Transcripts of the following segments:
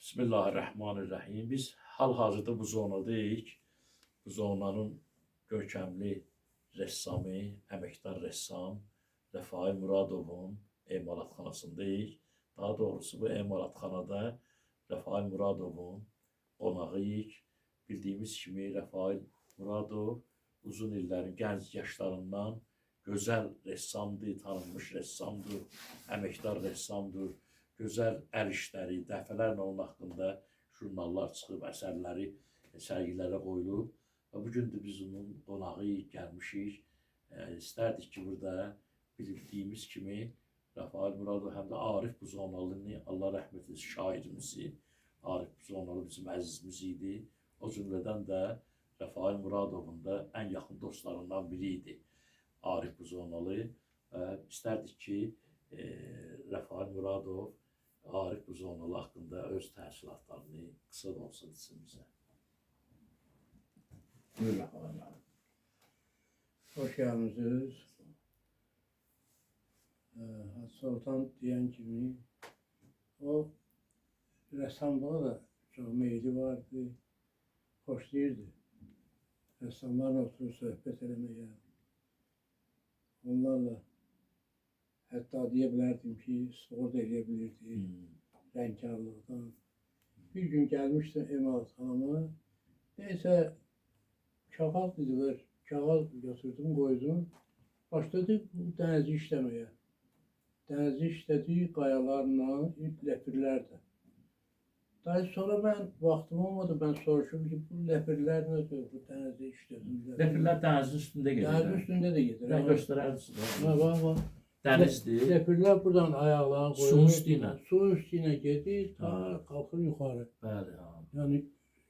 Bismillahirrahmanirrahim. Biz hal-hazırda bu zonadayıq. Bu zonanın görkəmli rəssamı, əməkdar rəssam Rəfail Muradovun emalatxanasındayıq. Daha doğrusu bu emalatxanada Rəfail Muradovun qonağıyıq. Bildiyimiz kimi Rəfail Muradov uzun illərin gənc yaşlarından gözəl rəssamdır, tanınmış rəssamdır, əməkdar rəssamdır. Gözəl əl işləri, dəfələrlə onun haqqında jurnallar çıxıb, əsərləri sərgilərə qoyulub. Və bugün də biz onun qonağıyıq, gəlmişik. İstərdik ki, burada bildiyimiz kimi Rəfail Muradov həm də Arif Buzonalı'nı, Allah rəhmət etsin, şairimizi, Arif Buzonalı bizim əzizimiz idi. O cümlədən də Rəfail Muradovun da ən yaxın dostlarından biri idi Arif Buzonalı. İstərdik ki, Rəfail Muradov Arif Buzonalı haqqında öz təəssüratlarını qısa da olsa desin bizə. Buyur Rəfail müəllim. Hoş gəlmisiniz. Sultan deyən kimi o rəssamlığa da çox meyli vardı, xoşlayırdı. Rəssamlarla oturub söhbət eləməyə. Onlarla hətta deyə bilərdim ki, sport eləyə bilirdi, rəngkarlıqdan. Bir gün gəlmişdim emalatxanama, neysə kağız dediler, kağız götürdüm, koydum. Başladı dənizci işləməyə. Dənizci işlədi qayalarla, ləpirlərlə. Daha sonra mən vaxtım olmadı, ben soruşum ki, bu ləpirlər nədir, bu dənizci işlədim. Ləpirlər dənizin üstündə gedir. Dənizin üstündə də gedir. Nə göstərərsiniz? Bax. Dənizdir. Ləpirlər buradan ayaqlarını qoyur. Suyun üstü ilə. Suyun üstü ilə gedir, qalxır yuxarı. Bəli. Yəni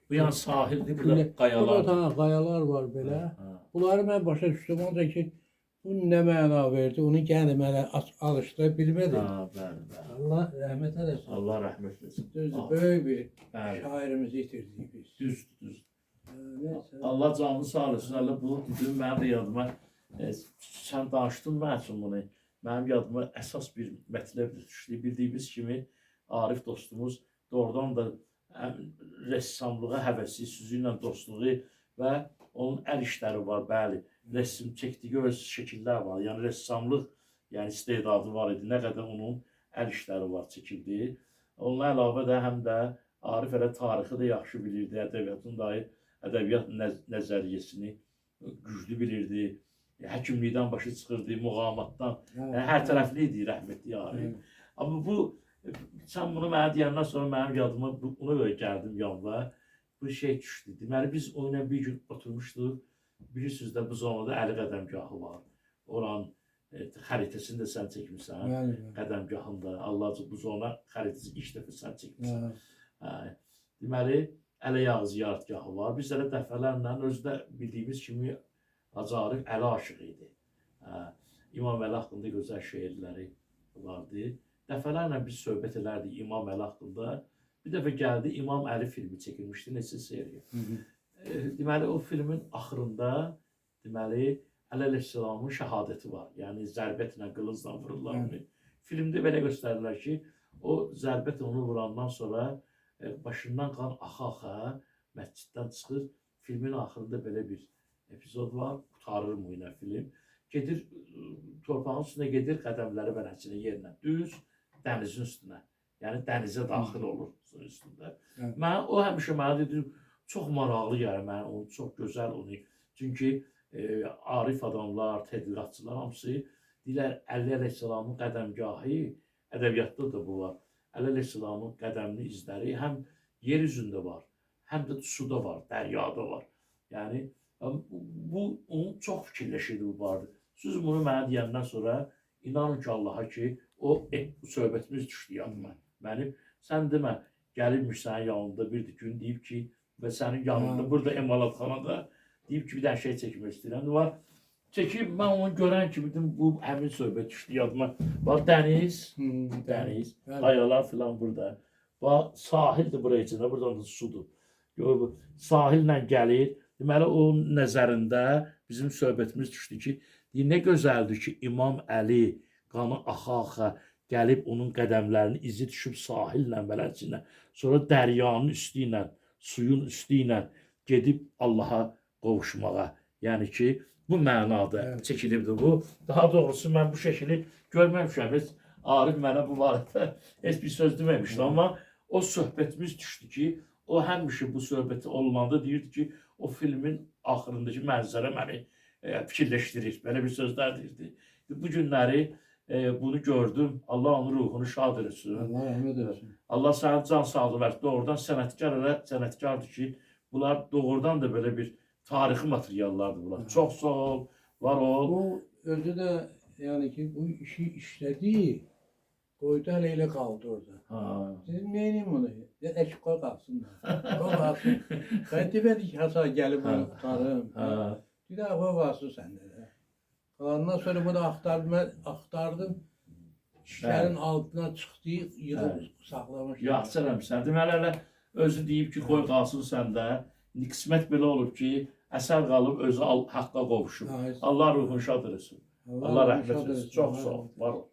bu yan sahildir, burada qayalar. Burada qayalar var belə. Bunları mən başa düşdüm, ancaq ki, bu nə məna verdi, onu gəldi mənə alışdıra bilmədim. Bəli. Allah rəhmət eləsin. Allah rəhmət eləsin. Düzdür, böyük bir şairimizi itirdik biz. Düzdür. Allah canını sağ olsun. Allah bu dedim, mənim də yadıma, sən danışdın mən üçün bunu. Mənim yadıma əsas bir mətləb düşdü. Bildiyimiz kimi Arif dostumuz doğrudan da rəssamlığa həvəsi, sizinlə dostluğu və onun əl işləri var, bəli. Rəsm çəkdiyi öz şəkillər var. Yəni rəssamlıq, yəni istedadı var idi. Nə qədər onun əl işləri var, çəkildi. Onunla əlavə də həm də Arif elə tarixi də yaxşı bilirdi, ədəbiyyatın dahi ədəbiyyat nəzəriyyəsini güclü bilirdi. Həkimlikdən başı çıxırdı, muğamatdan. Hər tərəfli idi rəhmətli Arif. Amma bu, sən bunu mənə deyəndən sonra mənim yadıma buna görə gəldim yanına. Bu şey düşdü. Deməli, biz onunla bir gün oturmuşduq. Bilirsiniz də bu zonada Əli qədəmgahı var. Oranın xəritəsini də sən çəkmişsən. Qədəmgahında. Allah bu zona xəritəsi ilk dəfə sən çəkmişsən. Deməli, Əliyağ ziyarətgahı var. Biz elə dəfələrlə özdə bildiyimiz kimi Hacı Arif Əli aşığı idi. İmam Əli haqqında gözəl şeirləri vardı. Dəfələrlə biz söhbət edərdik İmam Əli haqqında. Bir dəfə gəldi, İmam Əli filmi çəkilmişdi, neçə seriya. Deməli, o filmin axırında deməli, Əli əleyhissalamın şəhadəti var. Yəni, zərbətlə, qılıncla vururlar onu. Filmdə belə göstərirlər ki, o zərbət onu vurandan sonra başından qan axa-axa məsciddən çıxır. Filmin axırında belə bir epizod var, qutarır mı yine film. Gedir, torpağın üstüne gedir, qədəmləri bələdçinin yerinə, düz dənizin üstünə. Yəni dənizə daxil olur suyun üstündə. Mən o həmişə mənə dedim, çox maraqlı gəlir mənə, onu çox gözəl onu. Çünki Arif adamlar, tədqiqatçılar hamısı deyirlər, Əli əleyhissalamın qədəmgahı, ədəbiyyatda da bu var. Əli əleyhissalamın qədəmli izləri həm yer üzündə var, həm də suda var, dəryada var. Yəni, bu onun çox fikirləşirdi bu barədə. Siz bunu mənə deyəndən sonra inanın ki Allaha ki o söhbətimiz düşdü yanıma. Mənim sən demə gəlirmiş sənin yanında bir gün deyib ki və sənin yanında burada emalatxanada deyib ki bir dənə şey çəkmək istəyirəm. Var çəkib mən onu görən kimi dedim bu həmin söhbət düşdü yadıma. Bax dəniz, qayalar filan burada. Bax sahildir buraya içində, buradan da sudur. Sahillə gəlir. Deməli, o nəzərində bizim söhbətimiz düşdü ki, nə gözəldir ki, İmam Əli qanı axa-axa gəlib onun qədəmlərinin izi düşüb sahillə beləsinə, sonra dəryanın üstü ilə, suyun üstü ilə gedib Allaha qovuşmağa. Yəni ki, bu mənada Evet. çəkilibdir bu. Daha doğrusu mən bu şəkili görməmişəm. Heç Arif mənə bu barədə heç bir söz deməmişdi, amma o söhbətimiz düşdü ki, o həmişə bu söhbəti olanda deyirdi ki, o filmin axırındakı mənzərə məni fikirləşdirir. Belə bir sözlər deyirdi. Bu günləri bunu gördüm. Allah onun ruhunu şad etsin. Allah rahmet eylesin. Allah sənin can sağlığı versin. Doğrudan sənətkar elə sənətkardır ki, bunlar doğrudan da belə bir tarixi materiallardır bunlar. Evet. Çox sağ ol, var ol. Bu özü de yani ki bu işi işledi. Koydu hele kaldı orada. Ha. Dedim neyini bunu? Eşik koy kalsın. Koy kalsın. Ben demedik hasa gelip bunu tutarım. Ha. Bir daha koy kalsın sende de. Ondan sonra bunu aktardım. İşlerin Evet. altına çıktı, yığıp Evet. saklamış. Yaxşı eləmişsən. Deməli hələ özü deyib ki, qoy qalsın səndə. İndi qismət belə olub ki, əsər qalıb özü haqqa qovuşub. Ha, Allah ruhunu şad etsin. Allah rəhmət etsin. Çox sağ ol. Var ol.